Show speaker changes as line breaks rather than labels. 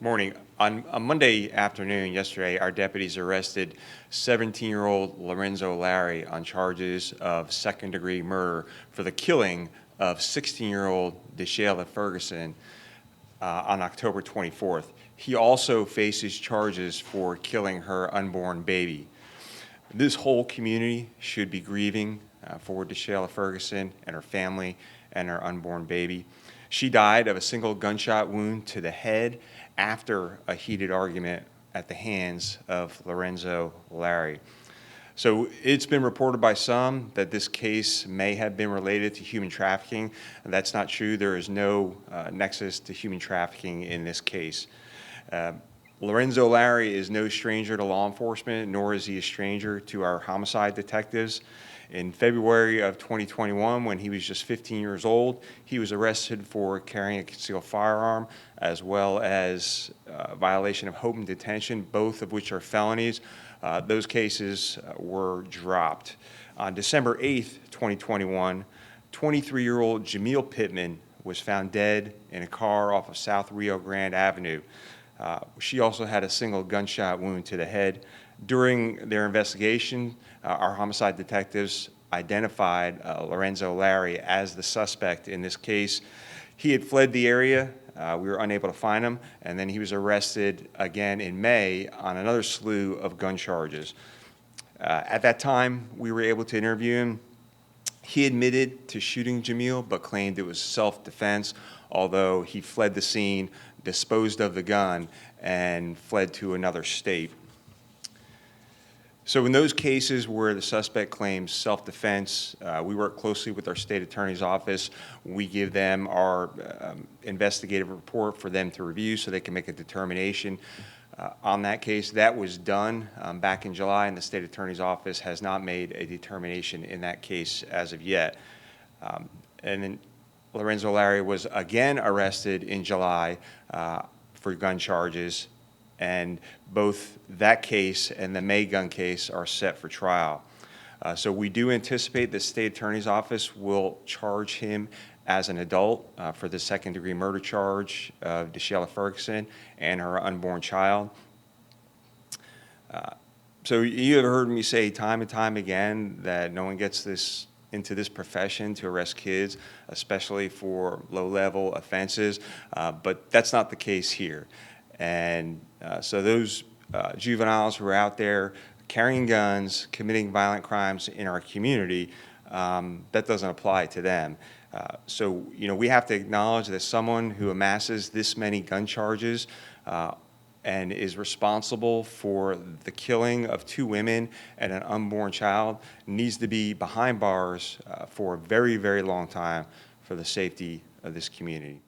Morning. On Monday afternoon, yesterday, our deputies arrested 17-year-old Lorenzo Larry on charges of second-degree murder for the killing of 16-year-old De'Shayla Ferguson on October 24th. He also faces charges for killing her unborn baby. This whole community should be grieving for De'Shayla Ferguson and her family and her unborn baby. She died of a single gunshot wound to the head after a heated argument at the hands of Lorenzo Larry. So it's been reported by some that this case may have been related to human trafficking. That's not true. There is no nexus to human trafficking in this case. Lorenzo Larry is no stranger to law enforcement, nor is he a stranger to our homicide detectives. In February of 2021, when he was just 15 years old, he was arrested for carrying a concealed firearm, as well as violation of home detention, both of which are felonies. Those cases were dropped. On December 8th, 2021, 23-year-old Jamil Pittman was found dead in a car off of South Rio Grande Avenue. She also had a single gunshot wound to the head. During their investigation, our homicide detectives identified Lorenzo Larry as the suspect in this case. He had fled the area. We were unable to find him, and then he was arrested again in May on another slew of gun charges. At that time, we were able to interview him. He admitted to shooting Jamil, but claimed it was self-defense, although he fled the scene, disposed of the gun, and fled to another state. So in those cases where the suspect claims self-defense, we work closely with our state attorney's office. We give them our investigative report for them to review so they can make a determination on that case. That was done back in July, and the state attorney's office has not made a determination in that case as of yet. And then Lorenzo Larry was again arrested in July for gun charges, and both that case and the May gun case are set for trial. So we do anticipate the state attorney's office will charge him as an adult for the second-degree murder charge of De'Shayla Ferguson and her unborn child. So you have heard me say time and time again that no one gets into this profession to arrest kids, especially for low-level offenses, but that's not the case here. And so those juveniles who are out there carrying guns, committing violent crimes in our community, that doesn't apply to them. So, we have to acknowledge that someone who amasses this many gun charges and is responsible for the killing of 2 women and an unborn child needs to be behind bars for a very, very long time for the safety of this community.